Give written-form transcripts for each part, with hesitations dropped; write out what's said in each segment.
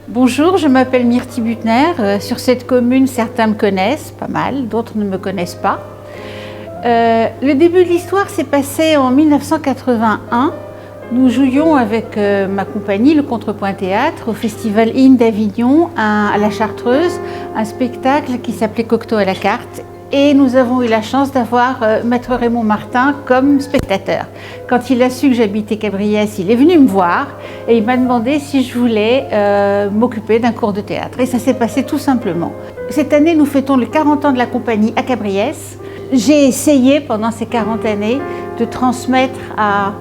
Bonjour, je m'appelle Myrtille Butner. Sur cette commune, certains me connaissent, pas mal, d'autres ne me connaissent pas. Le début de l'histoire s'est passé en 1981. Nous jouions avec ma compagnie, le Contrepoint Théâtre, au Festival IN d'Avignon, à la Chartreuse, un spectacle qui s'appelait Cocteau à la carte. Et nous avons eu la chance d'avoir Maître Raymond Martin comme spectateur. Quand il a su que j'habitais Cabriès, il est venu me voir et il m'a demandé si je voulais m'occuper d'un cours de théâtre. Et ça s'est passé tout simplement. Cette année, nous fêtons les 40 ans de la compagnie à Cabriès. J'ai essayé pendant ces 40 années de transmettre à,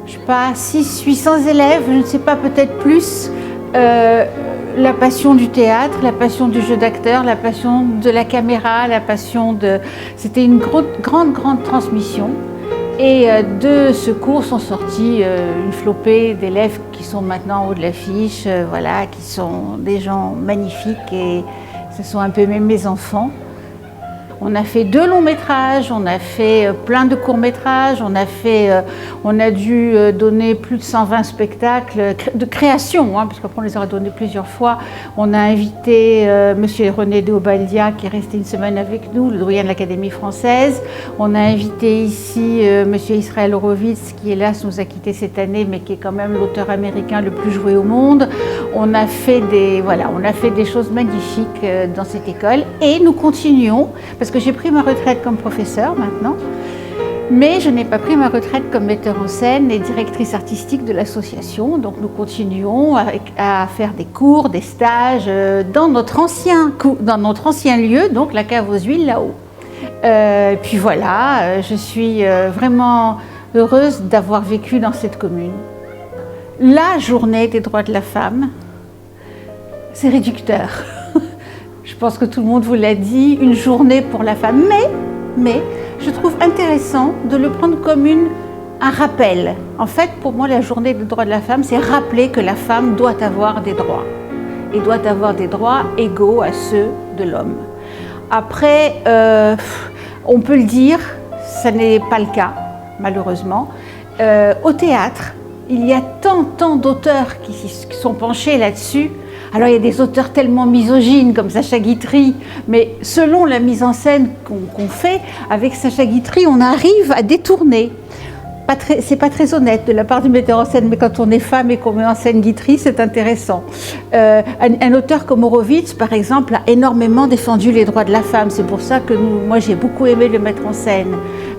je sais pas, 600-800 élèves, je ne sais pas, peut-être plus, la passion du théâtre, la passion du jeu d'acteur, la passion de la caméra, la passion de... C'était une grande transmission. Et de ce cours sont sortis une flopée d'élèves qui sont maintenant en haut de l'affiche, voilà, qui sont des gens magnifiques et ce sont un peu même mes enfants. On a fait 2 longs métrages, on a fait plein de courts métrages, on a dû donner plus de 120 spectacles de création, parce qu'après on les aura donnés plusieurs fois. On a invité Monsieur René Deobaldia qui est resté une semaine avec nous, le doyen de l'Académie française. On a invité ici Monsieur Israël Horowitz qui hélas nous a quittés cette année, mais qui est quand même l'auteur américain le plus joué au monde. On a fait des choses magnifiques dans cette école et nous continuons, parce que j'ai pris ma retraite comme professeur maintenant, mais je n'ai pas pris ma retraite comme metteur en scène et directrice artistique de l'association. Donc nous continuons à faire des cours, des stages dans notre ancien lieu, donc la cave aux huiles là-haut. Puis voilà, je suis vraiment heureuse d'avoir vécu dans cette commune. La journée des droits de la femme, c'est réducteur. Je pense que tout le monde vous l'a dit, une journée pour la femme. Mais je trouve intéressant de le prendre comme un rappel. En fait, pour moi, la journée des droits de la femme, c'est rappeler que la femme doit avoir des droits. Et doit avoir des droits égaux à ceux de l'homme. Après, on peut le dire, ça n'est pas le cas, malheureusement. Au théâtre, il y a tant d'auteurs qui sont penchés là-dessus. Alors il y a des auteurs tellement misogynes comme Sacha Guitry, mais selon la mise en scène qu'on fait, avec Sacha Guitry, on arrive à détourner. C'est pas très honnête de la part du metteur en scène, mais quand on est femme et qu'on met en scène Guitry, c'est intéressant. Un auteur comme Horowitz, par exemple, a énormément défendu les droits de la femme. C'est pour ça que moi j'ai beaucoup aimé le mettre en scène.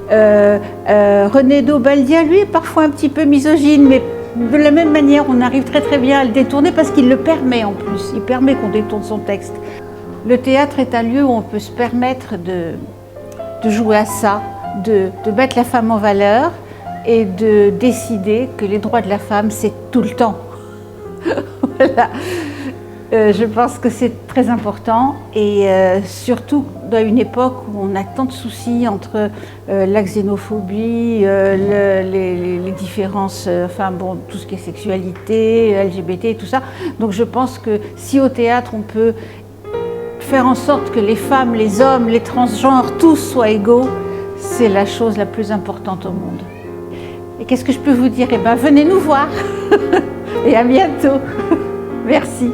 René Deobaldia, lui, est parfois un petit peu misogyne, mais de la même manière, on arrive très bien à le détourner parce qu'il le permet en plus. Il permet qu'on détourne son texte. Le théâtre est un lieu où on peut se permettre de jouer à ça, de mettre la femme en valeur et de décider que les droits de la femme, c'est tout le temps. Voilà. Je pense que c'est très important et surtout dans une époque où on a tant de soucis entre la xénophobie, les différences, tout ce qui est sexualité, LGBT et tout ça. Donc je pense que si au théâtre on peut faire en sorte que les femmes, les hommes, les transgenres, tous soient égaux, c'est la chose la plus importante au monde. Et qu'est-ce que je peux vous dire? Eh bien, venez nous voir et à bientôt. Merci.